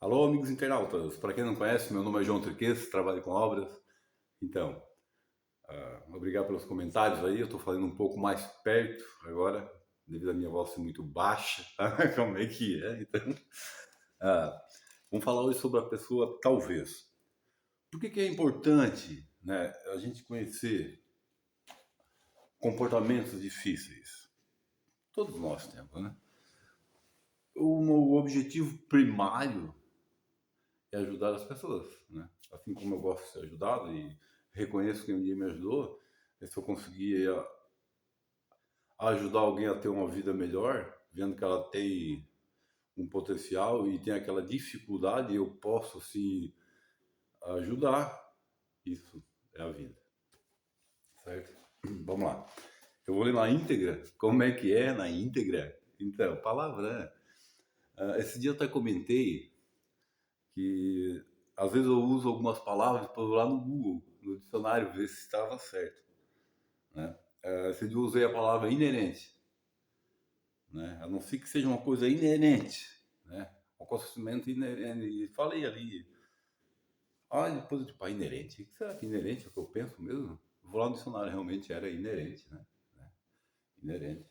Alô, amigos internautas. Para quem não conhece, meu nome é João Triques, trabalho com obras. Então, obrigado pelos comentários aí. Eu estou falando um pouco mais perto agora, devido à minha voz ser muito baixa. Como é que é? Então, ah, vamos falar hoje sobre a pessoa talvez. Por que é importante, né, a gente conhecer comportamentos difíceis? Todos nós temos, né? O objetivo primário é ajudar as pessoas, né? Assim como eu gosto de ser ajudado e reconheço que um dia me ajudou, se eu conseguir ajudar alguém a ter uma vida melhor, vendo que ela tem um potencial e tem aquela dificuldade, eu posso sim ajudar. Isso é a vida, certo? Vamos lá. Eu vou ler na íntegra. Como é que é na íntegra? Então, palavra, né? Esse dia eu até comentei que às vezes eu uso algumas palavras para lá no Google, no dicionário, ver se estava certo, né? Esse dia eu usei a palavra inerente, né? A não ser que seja uma coisa inerente, né? Um acontecimento inerente. E falei ali, depois eu tipo, inerente? O que será que inerente é o que eu penso mesmo? Vou lá no dicionário, realmente era inerente, né? Inerente.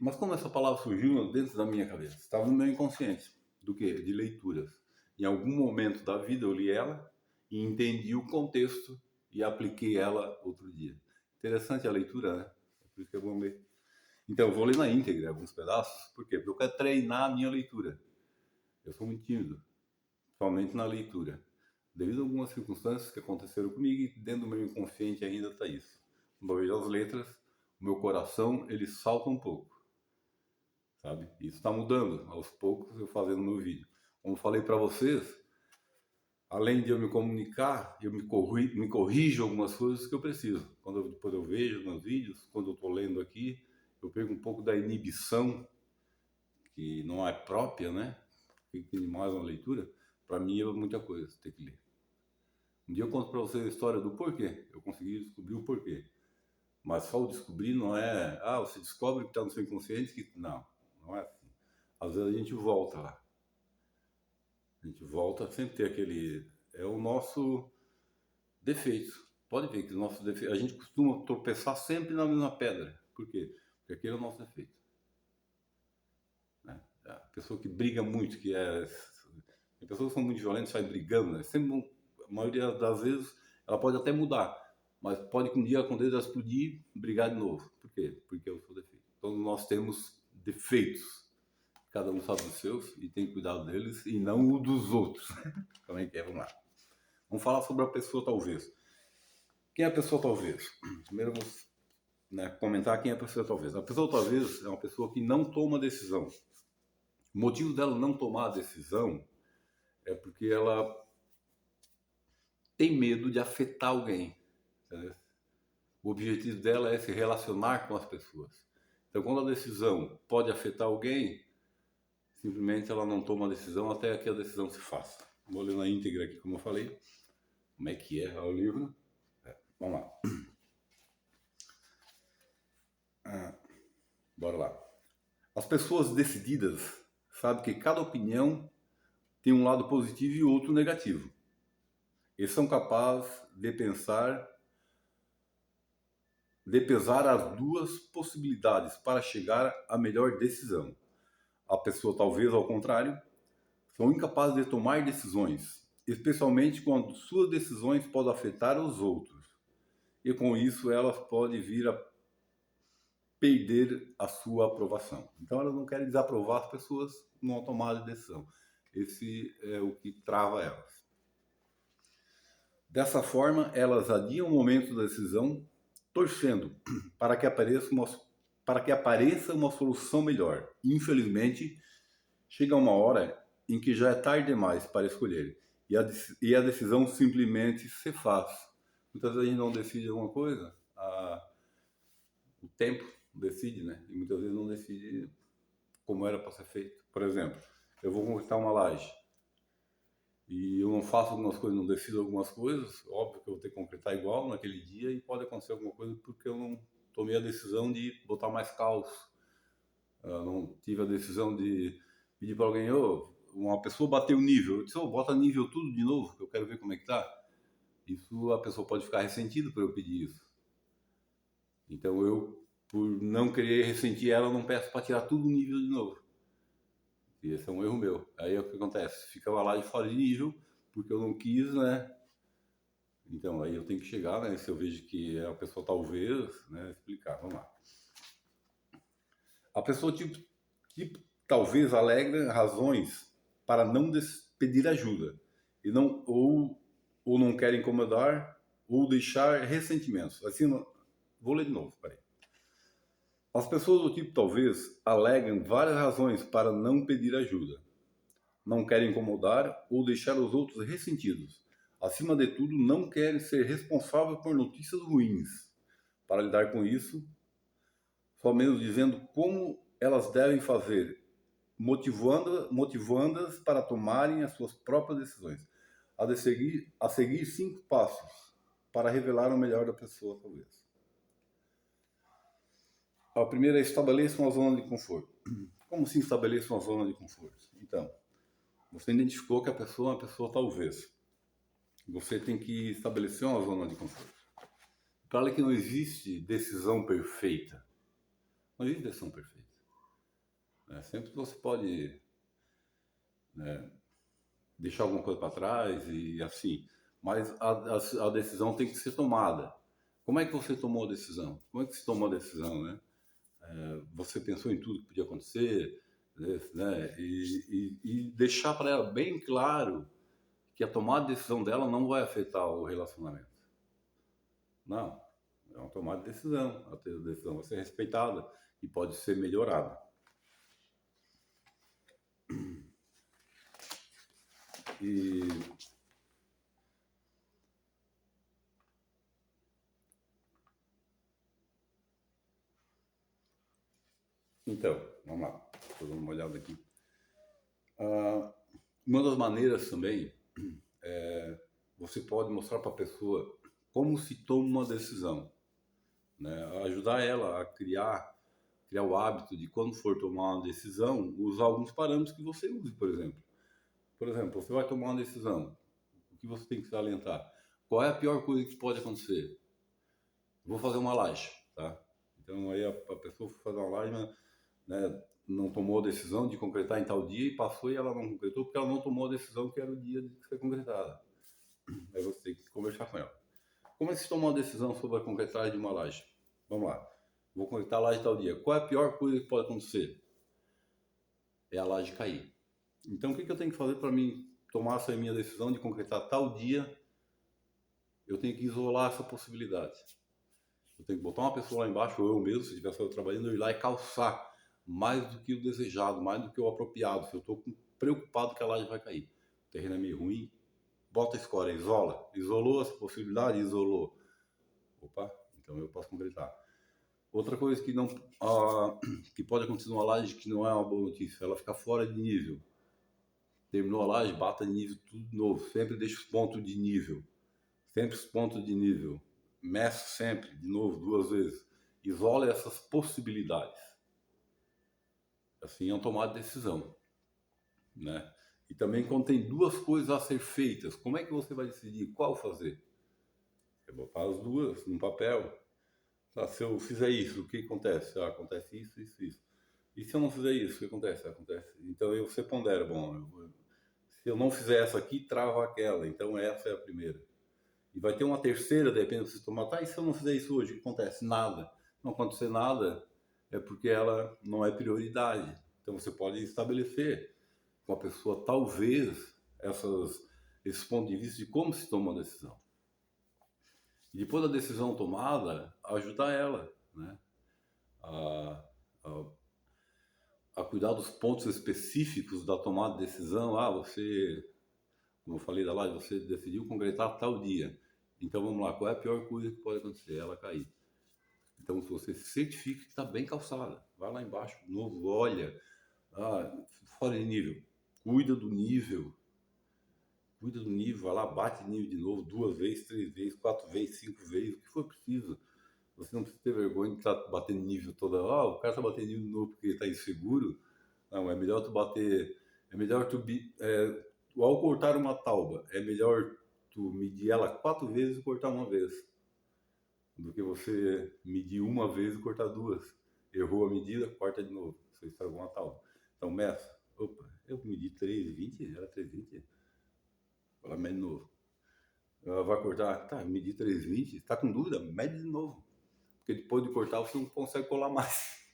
Mas como essa palavra surgiu dentro da minha cabeça? Estava no meu inconsciente. Do que? De leituras. Em algum momento da vida eu li ela e entendi o contexto e apliquei ela outro dia. Interessante a leitura, né? É por isso que é bom ler. Então, eu vou ler na íntegra alguns pedaços. Por quê? Porque eu quero treinar a minha leitura. Eu sou muito tímido, somente na leitura. Devido a algumas circunstâncias que aconteceram comigo e dentro do meu inconsciente ainda está isso. Quando eu vejo as letras, o meu coração, ele salta um pouco, sabe? Isso está mudando aos poucos eu fazendo meu vídeo. Como falei para vocês, além de eu me comunicar, eu me corrijo algumas coisas que eu preciso. Depois eu vejo meus vídeos, quando eu estou lendo aqui, eu pego um pouco da inibição que não é própria, né? Fica mais uma leitura. Para mim é muita coisa ter que ler. Um dia eu conto para vocês a história do porquê. Eu consegui descobrir o porquê. Mas só o descobrir não é, você descobre que está no seu inconsciente que não, não é assim. Às vezes a gente volta lá. A gente volta sempre ter aquele é o nosso defeito. Pode ver que o nosso defeito, a gente costuma tropeçar sempre na mesma pedra. Por quê? Porque aquele é o nosso defeito, né? A pessoa que briga muito, tem pessoas que são muito violentas, sai brigando, né? Sempre, a maioria das vezes, ela pode até mudar, mas pode que um dia aconteça ela explodir, brigar de novo. Por quê? Porque é o seu defeito. Então nós temos defeitos. Cada um sabe dos seus e tem que cuidar deles e não o dos outros. Como é que é? Vamos lá. Vamos falar sobre a pessoa talvez. Quem é a pessoa talvez? Primeiro vamos, né, comentar quem é a pessoa talvez. A pessoa talvez é uma pessoa que não toma decisão. O motivo dela não tomar a decisão é porque ela tem medo de afetar alguém. Entendeu? O objetivo dela é se relacionar com as pessoas. Então, quando a decisão pode afetar alguém, simplesmente ela não toma a decisão até que a decisão se faça. Vou ler na íntegra aqui, como eu falei. Como é que é o livro? Vamos lá. Bora lá. As pessoas decididas sabem que cada opinião tem um lado positivo e outro negativo. Eles são capazes de pesar as duas possibilidades para chegar à melhor decisão. A pessoa, talvez ao contrário, são incapazes de tomar decisões, especialmente quando suas decisões podem afetar os outros. E com isso elas podem vir a perder a sua aprovação. Então elas não querem desaprovar as pessoas numa tomada de decisão. Esse é o que trava elas. Dessa forma, elas adiam o momento da decisão, torcendo para que apareça uma solução melhor. Infelizmente, chega uma hora em que já é tarde demais para escolher e a decisão simplesmente se faz. Muitas vezes a gente não decide alguma coisa, o tempo decide, né? E muitas vezes não decide como era para ser feito. Por exemplo, eu vou conquistar uma laje e eu não faço algumas coisas, não decido algumas coisas, óbvio que eu vou ter que concretar igual naquele dia e pode acontecer alguma coisa porque eu não tomei a decisão de botar mais caos. Eu não tive a decisão de pedir para alguém, uma pessoa bateu o nível, eu disse, bota nível tudo de novo, que eu quero ver como é que tá. Isso, a pessoa pode ficar ressentida por eu pedir isso. Então eu, por não querer ressentir ela, não peço para tirar tudo o nível de novo. E esse é um erro meu. Aí é o que acontece, fica lá de fora de nível, porque eu não quis, né? Então aí eu tenho que chegar, né? Se eu vejo que a pessoa talvez, né? Explicar, vamos lá. A pessoa tipo talvez alega razões para não pedir ajuda e não ou não quer incomodar ou deixar ressentimentos. Assim, vou ler de novo, peraí. As pessoas do tipo talvez alegam várias razões para não pedir ajuda. Não querem incomodar ou deixar os outros ressentidos. Acima de tudo, não querem ser responsáveis por notícias ruins. Para lidar com isso, só mesmo dizendo como elas devem fazer, motivando-as para tomarem as suas próprias decisões. A seguir 5 passos para revelar o melhor da pessoa, talvez. A primeira é estabeleça uma zona de conforto. Como se estabeleça uma zona de conforto? Então, você identificou que a pessoa é uma pessoa talvez. Você tem que estabelecer uma zona de conforto. Para que não existe decisão perfeita. Não existe decisão perfeita. Sempre você pode deixar alguma coisa para trás e assim. Mas a decisão tem que ser tomada. Como é que você tomou a decisão? Como é que se tomou a decisão, né? Você pensou em tudo que podia acontecer, né? E deixar para ela bem claro que a tomada de decisão dela não vai afetar o relacionamento. Não, é uma tomada de decisão. A decisão vai ser respeitada e pode ser melhorada. E então, vamos lá, estou dando uma olhada aqui. Uma das maneiras também você pode mostrar para a pessoa como se toma uma decisão, né? Ajudar ela a criar o hábito de quando for tomar uma decisão, usar alguns parâmetros que você use, por exemplo. Por exemplo, você vai tomar uma decisão, o que você tem que se alentar? Qual é a pior coisa que pode acontecer? Vou fazer uma laje, tá? Então aí a pessoa foi fazer uma laje, né, não tomou a decisão de concretar em tal dia e passou e ela não concretou porque ela não tomou a decisão que era o dia de ser concretada. Aí você tem que conversar com ela. Como é que se toma uma decisão sobre a concretagem de uma laje? Vamos lá. Vou concretar a laje tal dia. Qual é a pior coisa que pode acontecer? É a laje cair. Então o que eu tenho que fazer para mim tomar essa minha decisão de concretar tal dia? Eu tenho que isolar essa possibilidade. Eu tenho que botar uma pessoa lá embaixo, ou eu mesmo, se estiver trabalhando, eu ir lá e calçar mais do que o desejado, mais do que o apropriado. Se eu estou preocupado que a laje vai cair, o terreno é meio ruim, bota a escória, isola. Isolou essa possibilidade? Isolou. Opa, então eu posso concretar. Outra coisa que não que pode acontecer numa laje que não é uma boa notícia, ela fica fora de nível. Terminou a laje, bata de nível tudo de novo. Sempre deixa os pontos de nível. Sempre os pontos de nível. Meça sempre, de novo, 2 vezes. Isola essas possibilidades. Assim é uma tomada de decisão, né? E também quando tem 2 coisas a ser feitas, como é que você vai decidir qual fazer? Você botar as 2 no papel. Tá, se eu fizer isso, o que acontece? Acontece isso, isso, isso. E se eu não fizer isso, o que acontece? Acontece. Então você pondera, bom, se eu não fizer essa aqui, trava aquela. Então essa é a primeira. E vai ter uma terceira, de repente você tomar, tá, e se eu não fizer isso hoje, o que acontece? Nada. Não acontecer nada é porque ela não é prioridade. Então você pode estabelecer com a pessoa, talvez, esses pontos de vista de como se toma uma decisão. E depois da decisão tomada, ajudar ela, né? a, a, a cuidar dos pontos específicos da tomada de decisão. Você, como eu falei da live, você decidiu concretar tal dia. Então vamos lá, qual é a pior coisa que pode acontecer? Ela cair. Então você se certifica que está bem calçada. Vai lá embaixo de novo, olha, fora de nível. Cuida do nível. Cuida do nível, vai lá, bate nível de novo, 2 vezes, 3 vezes, 4 vezes, 5 vezes, o que for preciso. Você não precisa ter vergonha de estar batendo nível toda hora. O cara está batendo nível de novo porque está inseguro. Não, é melhor tu bater É melhor ao cortar uma tauba, é melhor tu medir ela 4 vezes e cortar uma vez, do que você medir uma vez e cortar duas. Errou a medida, corta de novo. Você estragou uma tauba. Então, meça. Opa, eu medi 3,20, era 3,20. Ela mede de novo. Ela vai cortar, tá, medi 3,20, tá com dúvida? Mede de novo. Porque depois de cortar você não consegue colar mais.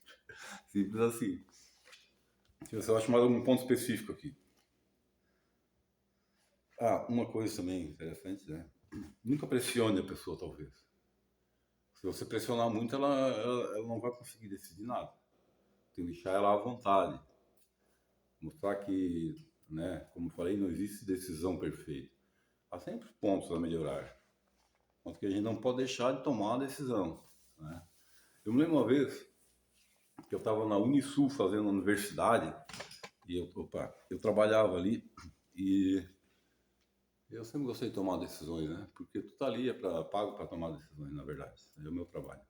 Simples assim. Eu acho mais um ponto específico aqui. Ah, uma coisa também interessante, né? Nunca pressione a pessoa, talvez. Se você pressionar muito, ela não vai conseguir decidir nada. Tem que deixar ela à vontade. Mostrar que, né, como eu falei, não existe decisão perfeita. Há sempre pontos a melhorar. Mas que a gente não pode deixar de tomar uma decisão, né? Eu me lembro uma vez que eu estava na Unisul fazendo universidade e eu trabalhava ali e eu sempre gostei de tomar decisões, né? Porque tu tá ali, pago para tomar decisões, na verdade. É o meu trabalho.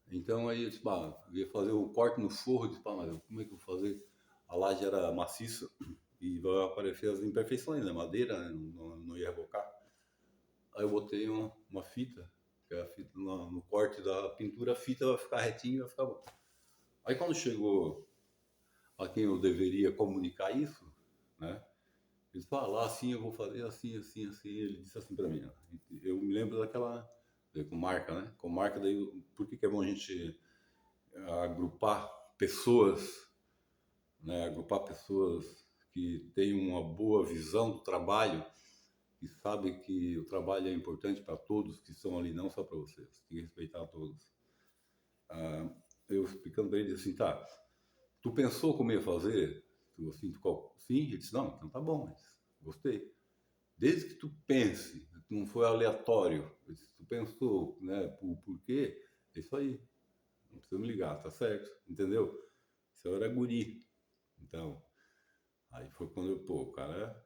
Então aí eu disse, eu ia fazer o corte no forro, eu disse, mas como é que eu vou fazer? A laje era maciça e vai aparecer as imperfeições, né? Madeira, né? Não ia rebocar. Aí eu botei uma fita, que é a fita no corte da pintura, a fita vai ficar retinha e vai ficar bom. Aí quando chegou a quem eu deveria comunicar isso, né? Ele falou, lá assim eu vou fazer, assim, assim, assim. Ele disse assim para mim, ó, eu me lembro daquela, com marca, né? Com marca, daí, por que é bom a gente agrupar pessoas, né? Agrupar pessoas que têm uma boa visão do trabalho e sabem que o trabalho é importante para todos que estão ali, não só para vocês. Tem que respeitar todos. Eu explicando para ele assim, tá, tu pensou como ia fazer? Sim? Ele disse, não, então tá bom, mas gostei. Desde que tu pense, não foi aleatório, tu pensou, né, por porquê, é isso aí. Não precisa me ligar, tá certo, entendeu? Isso era guri. Então, aí foi quando o cara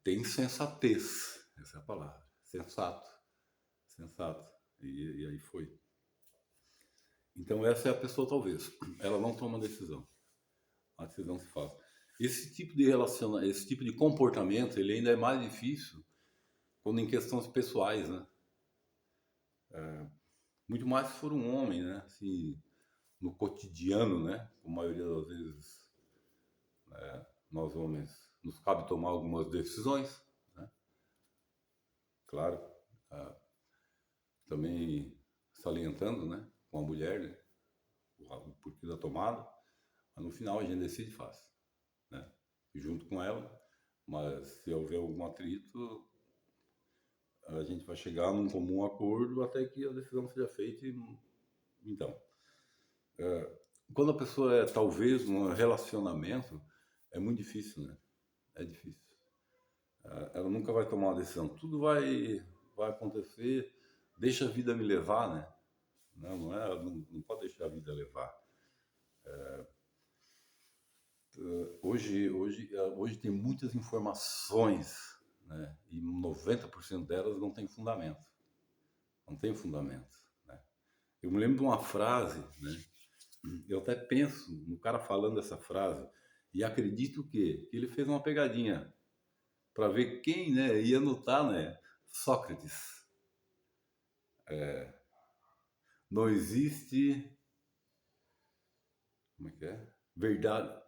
tem sensatez, essa é a palavra, sensato, sensato. E aí foi. Então essa é a pessoa talvez, ela não toma decisão, a decisão se faz. Esse tipo de comportamento, ele ainda é mais difícil quando em questões pessoais, né? Muito mais se for um homem, né? Assim, no cotidiano, né? A maioria das vezes nós homens nos cabe tomar algumas decisões, né? Claro, ah, também salientando, né? Com a mulher, né? O porquê da tomada, mas no final a gente decide e faz, né? Junto com ela, mas se houver algum atrito, a gente vai chegar num comum acordo até que a decisão seja feita. Então, quando a pessoa é talvez num relacionamento, é muito difícil, né? É difícil. Ela nunca vai tomar uma decisão. Tudo vai acontecer. Deixa a vida me levar, né? Não é, não pode deixar a vida levar. Hoje tem muitas informações, né? E 90% delas não tem fundamento. Não tem fundamento, né? Eu me lembro de uma frase, né? Eu até penso no cara falando essa frase e acredito que ele fez uma pegadinha para ver quem, né, ia notar, né? Sócrates. Não existe, como é que é? Verdade.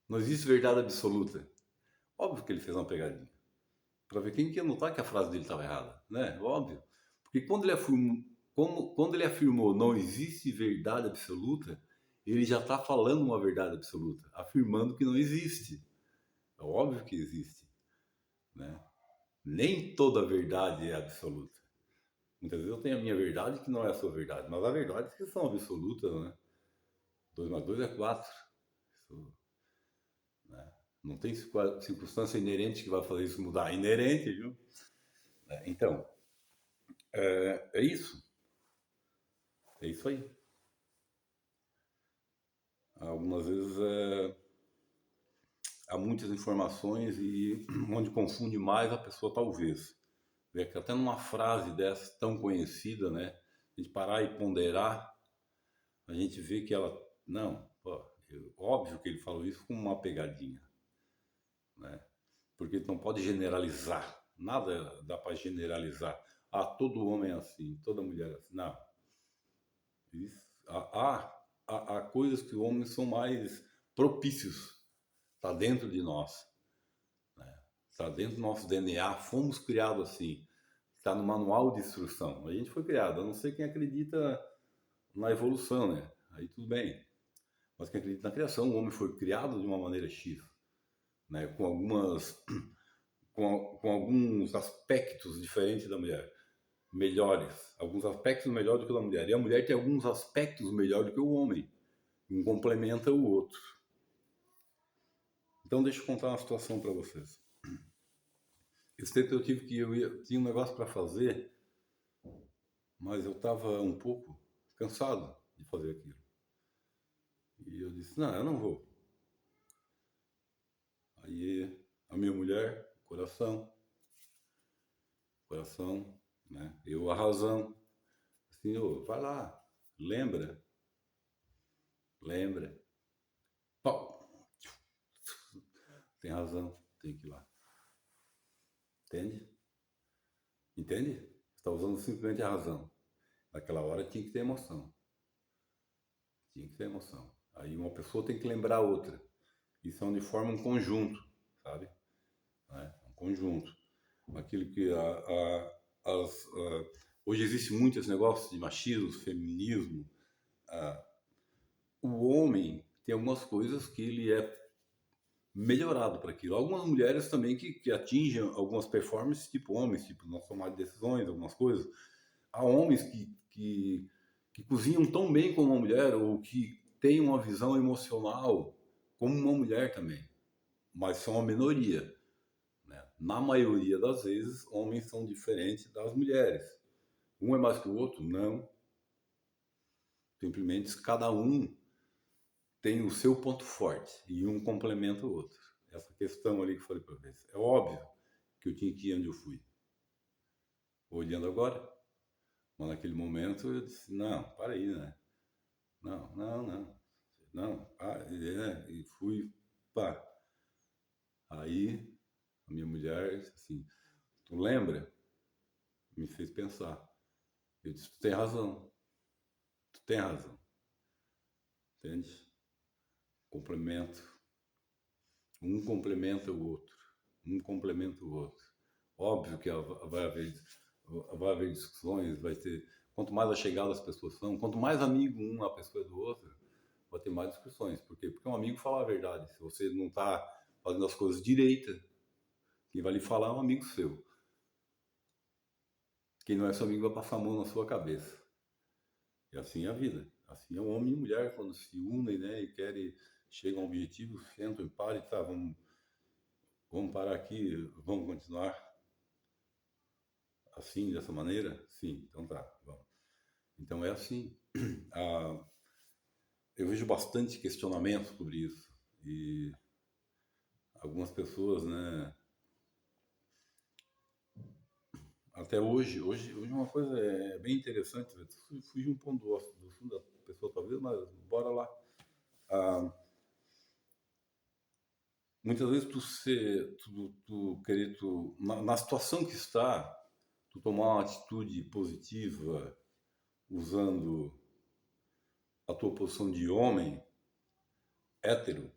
Não existe verdade absoluta. Óbvio que ele fez uma pegadinha para ver quem que ia notar que a frase dele estava errada, né? Óbvio. Porque quando ele afirmou não existe verdade absoluta, ele já está falando uma verdade absoluta, afirmando que não existe. É óbvio que existe, né? Nem toda verdade é absoluta. Muitas vezes eu tenho a minha verdade que não é a sua verdade, mas há verdades que são absolutas, né? 2 mais 2 é 4. Isso, né? Não tem circunstância inerente que vai fazer isso mudar. É inerente, viu? Então, é isso. É isso aí. Algumas vezes há muitas informações e onde confunde mais a pessoa talvez. Vê que até numa frase dessa tão conhecida, né? A gente parar e ponderar, a gente vê que ela, não, pô, Óbvio que ele falou isso com uma pegadinha, né? Porque ele não pode generalizar. Nada dá para generalizar. Ah, todo homem é assim, toda mulher é assim. Não. Isso, há coisas que os homens são mais propícios. Está dentro de nós. Está dentro do nosso DNA. Fomos criados assim. Está no manual de instrução. A gente foi criado. A não ser quem acredita na evolução, né? Aí tudo bem. Mas quem acredita na criação, o homem foi criado de uma maneira X, né? Com alguns aspectos diferentes da mulher, melhores, alguns aspectos melhores do que o da mulher. E a mulher tem alguns aspectos melhores do que o homem. Um complementa o outro. Então deixa eu contar uma situação para vocês. Esse tempo eu tive que tinha um negócio para fazer, mas eu estava um pouco cansado de fazer aquilo. E eu disse, não, eu não vou. Aí a minha mulher, coração, né? Eu a razão, assim, ô, vai lá, lembra, lembra. Pau. Tem razão, tem que ir lá. Entende? Entende? Você está usando simplesmente a razão. Naquela hora tinha que ter emoção. Tinha que ter emoção. Aí uma pessoa tem que lembrar a outra. Isso é onde forma um conjunto, sabe? Né? Um conjunto. Aquilo que hoje existe muito esse negócio de machismo, feminismo. O homem tem algumas coisas que ele é melhorado para aquilo. Algumas mulheres também que atingem algumas performances, tipo homens, tipo nós tomar decisões, algumas coisas. Há homens que cozinham tão bem como uma mulher ou que têm uma visão emocional como uma mulher também, mas são a minoria, né? Na maioria das vezes, homens são diferentes das mulheres. Um é mais que o outro? Não. Simplesmente cada um tem o seu ponto forte e um complementa o outro. Essa questão ali que eu falei para vocês. É óbvio que eu tinha que ir onde eu fui. Olhando agora, mas naquele momento eu disse, não, para aí, né? Não, não, não. Não, e fui, pá. Aí a minha mulher disse assim, tu lembra? Me fez pensar. Eu disse, tu tem razão, entende? Complemento, um complementa o outro, um complementa o outro. Óbvio que vai haver discussões, vai ter. Quanto mais achegadas as pessoas são, quanto mais amigo uma pessoa é do outro, vai ter mais discussões. Por quê? Porque um amigo fala a verdade. Se você não está fazendo as coisas direita, quem vai lhe falar é um amigo seu. Quem não é seu amigo vai passar a mão na sua cabeça. E assim é a vida. Assim é o homem e mulher quando se unem, né, e querem, chegam a um objetivo, sentam e param e tá, vamos parar aqui, vamos continuar assim, dessa maneira? Sim, então tá, vamos. Então é assim. Ah, eu vejo bastante questionamento sobre isso. E algumas pessoas, né, até hoje uma coisa bem interessante, fugir um pouco do assunto da pessoa talvez, mas bora lá. Ah, muitas vezes tu querer, na situação que está, tu tomar uma atitude positiva usando a tua posição de homem, hétero,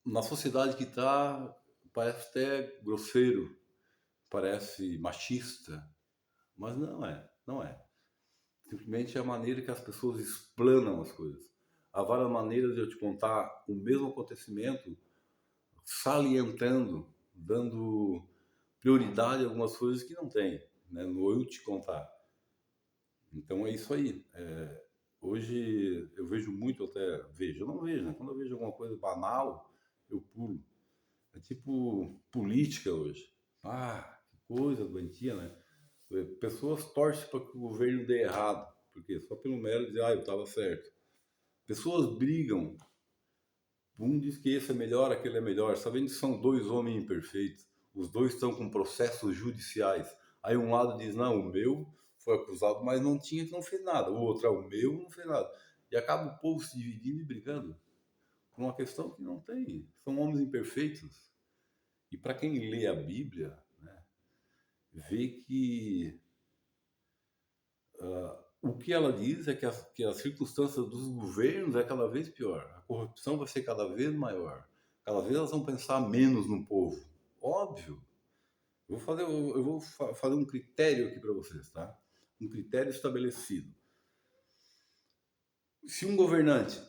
na sociedade que está, parece até grosseiro, parece machista, mas não é, não é. Simplesmente é a maneira que as pessoas explanam as coisas. Há várias maneiras de eu te contar o mesmo acontecimento, salientando, dando prioridade a algumas coisas que não tem, né? No eu te contar. Então é isso aí. Hoje eu vejo muito, até vejo, eu não vejo, né? Quando eu vejo alguma coisa banal, eu pulo. É tipo política hoje. Ah, que coisa doentia, né? Pessoas torcem para que o governo dê errado, porque só pelo mero dizer, eu estava certo. Pessoas brigam. Um diz que esse é melhor, aquele é melhor, sabendo que são dois homens imperfeitos. Os dois estão com processos judiciais. Aí um lado diz, não, o meu foi acusado, mas não fez nada. O outro, o meu não fez nada. E acaba o povo se dividindo e brigando por uma questão que não tem. São homens imperfeitos. E para quem lê a Bíblia, né, vê que o que ela diz é que as circunstâncias dos governos é cada vez pior. A corrupção vai ser cada vez maior. Cada vez elas vão pensar menos no povo. Óbvio. Fazer um critério aqui para vocês, tá? Um critério estabelecido. Se um governante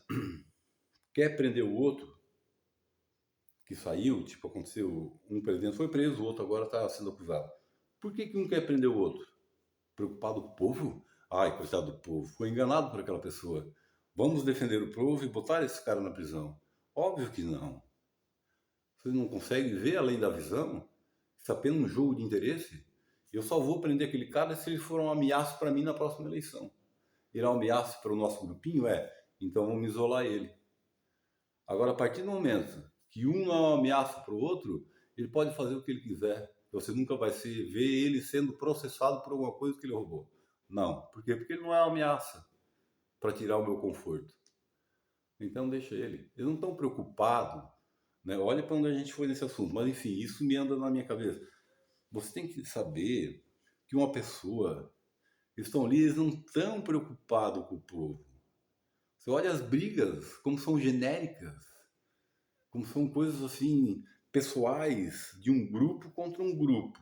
quer prender o outro, que saiu, tipo, aconteceu, um presidente foi preso, o outro agora está sendo acusado. Por que um quer prender o outro? Preocupado com o povo? Ai, coitado do povo, foi enganado por aquela pessoa. Vamos defender o povo e botar esse cara na prisão. Óbvio que não. Vocês não conseguem ver além da visão? Isso é apenas um jogo de interesse? Eu só vou prender aquele cara se ele for um ameaço para mim na próxima eleição. Ele é um ameaço para o nosso grupinho? É. Então vamos isolar ele. Agora, a partir do momento que um é uma ameaça para o outro, ele pode fazer o que ele quiser. Você nunca vai ver ele sendo processado por alguma coisa que ele roubou. Não. Por quê? Porque ele não é uma ameaça para tirar o meu conforto. Então deixa ele. Eles não estão preocupados, né? Olha para onde a gente foi nesse assunto. Mas enfim, isso me anda na minha cabeça. Você tem que saber que uma pessoa, eles estão ali, eles não estão preocupados com o povo. Você olha as brigas, como são genéricas, como são coisas assim, pessoais, de um grupo contra um grupo.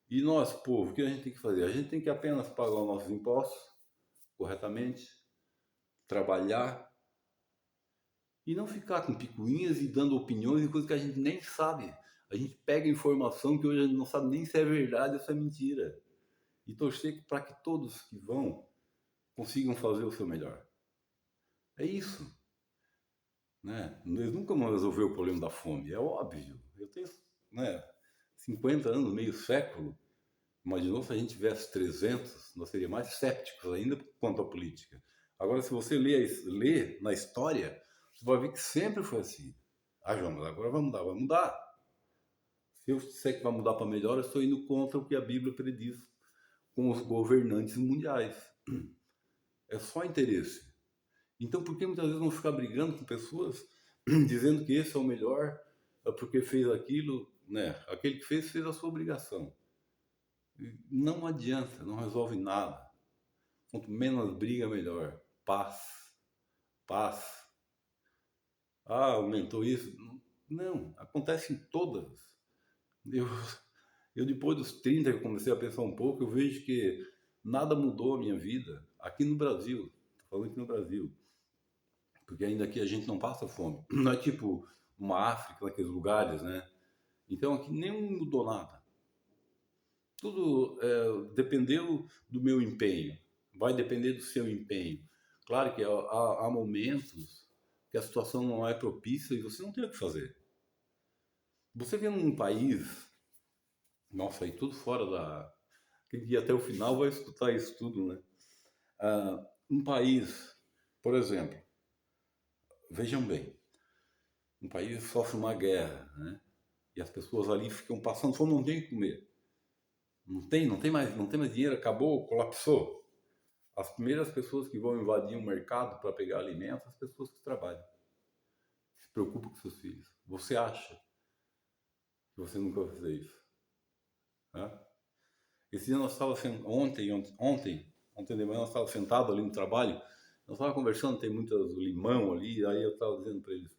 E nós, povo, o que a gente tem que fazer? A gente tem que apenas pagar os nossos impostos corretamente, trabalhar e não ficar com picuinhas e dando opiniões em coisas que a gente nem sabe. A gente pega informação que hoje a gente não sabe nem se é verdade ou se é mentira. E torcer para que todos que vão consigam fazer o seu melhor. É isso. Né? Eles nunca vão resolver o problema da fome, é óbvio. Eu tenho, né, 50 anos, meio século. Imaginou se a gente tivesse 300, nós seríamos mais céticos ainda quanto à política. Agora, se você lê na história, você vai ver que sempre foi assim. Ah, João, mas agora vai mudar. Vai mudar. Se eu disser que vai mudar para melhor, eu estou indo contra o que a Bíblia prediz com os governantes mundiais. É só interesse. Então, por que muitas vezes vão ficar brigando com pessoas dizendo que esse é o melhor porque fez aquilo, né? Aquele que fez a sua obrigação. Não adianta, não resolve nada. Quanto menos briga, melhor. Paz. Paz. Ah, aumentou isso. Não, acontece em todas. Eu, eu depois dos 30 que eu comecei a pensar um pouco, eu vejo que nada mudou a minha vida. Aqui no Brasil, estou falando aqui no Brasil. Porque ainda aqui a gente não passa fome. Não é tipo uma África, naqueles lugares, né? Então aqui nem mudou nada. Tudo dependeu do meu empenho. Vai depender do seu empenho. Claro que há momentos que a situação não é propícia e você não tem o que fazer. Você vê num país, nossa, aí tudo fora da... que até o final vai escutar isso tudo, né? Um país, por exemplo, vejam bem, um país sofre uma guerra, né? E as pessoas ali ficam passando fome, não tem o que comer. Não tem mais dinheiro, acabou, colapsou. As primeiras pessoas que vão invadir o mercado para pegar alimentos, as pessoas que trabalham. Se preocupam com seus filhos. Você acha que você nunca vai fazer isso? Né? Esse dia nós estávamos ontem de manhã nós estávamos sentados ali no trabalho, nós estávamos conversando, tem muitos limão ali, aí eu estava dizendo para eles,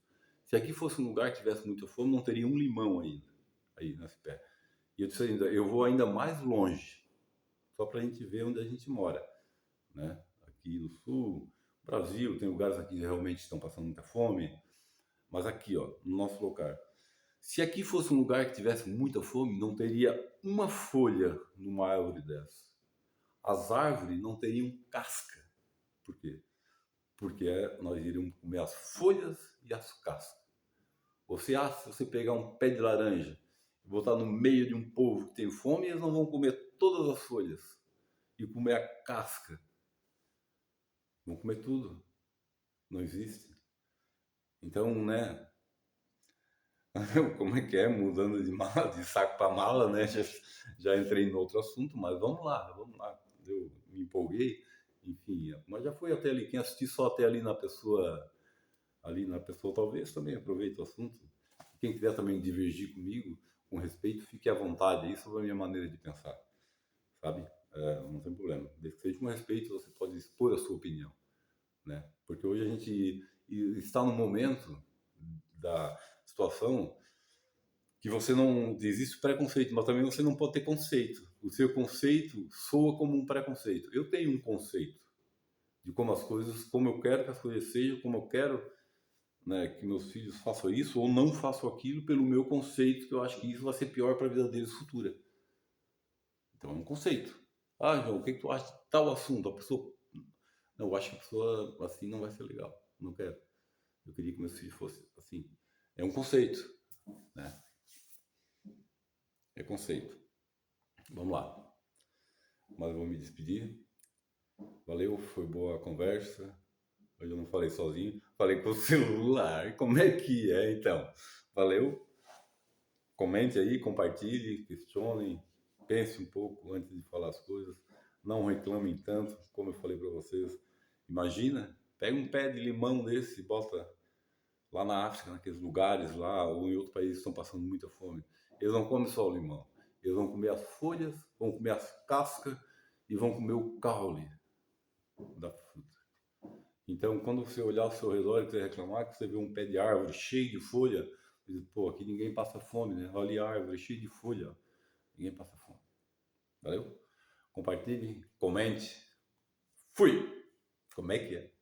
se aqui fosse um lugar que tivesse muita fome, não teria um limão ainda, aí nesse pé. E eu disse ainda, eu vou ainda mais longe, só para a gente ver onde a gente mora, né? Aqui no sul, Brasil, tem lugares aqui que realmente estão passando muita fome, mas aqui, ó, no nosso lugar. Se aqui fosse um lugar que tivesse muita fome, não teria uma folha numa árvore dessa. As árvores não teriam casca. Por quê? Porque nós iríamos comer as folhas e as cascas. Você acha, se você pegar um pé de laranja e botar no meio de um povo que tem fome, eles não vão comer todas as folhas e comer a casca. Vão comer tudo. Não existe. Então, né? Como é que é? Mudando de mala, de saco para mala, né? Já entrei em outro assunto, mas vamos lá, vamos lá. Eu me empolguei. enfim, mas já foi até ali. Quem assistir só até ali na pessoa talvez também aproveite o assunto. Quem quiser também divergir comigo, com respeito, fique à vontade. Isso é a minha maneira de pensar, sabe? Não tem problema. Desde que seja com respeito, você pode expor a sua opinião, né? Porque hoje a gente está num momento da situação que você não existe preconceito, mas também você não pode ter conceito. O seu conceito soa como um preconceito. Eu tenho um conceito de como as coisas, como eu quero que as coisas sejam, como eu quero, né, que meus filhos façam isso ou não façam aquilo pelo meu conceito, que eu acho que isso vai ser pior para a vida deles futura. Então é um conceito. Ah, João, o que tu acha de tal assunto? A pessoa, não, eu acho que a pessoa assim não vai ser legal. Não quero. Eu queria que meus filhos fossem assim. É um conceito, né? É conceito. Vamos lá. Mas eu vou me despedir. Valeu, foi boa a conversa. Hoje eu não falei sozinho, falei com o celular. Como é que é, então? Valeu. Comente aí, compartilhe, questione, pense um pouco antes de falar as coisas. Não reclamem tanto, como eu falei para vocês. Imagina, pega um pé de limão desse e bota lá na África, naqueles lugares lá, ou em outros países que estão passando muita fome. Eles não comem só o limão. Eles vão comer as folhas, vão comer as cascas e vão comer o caule da fruta. Então, quando você olhar ao seu redor e quiser reclamar, que você vê um pé de árvore cheio de folha, diz, pô, aqui ninguém passa fome, né? Olha a árvore cheia de folha, ninguém passa fome. Valeu? Compartilhe, comente. Fui! Como é que é?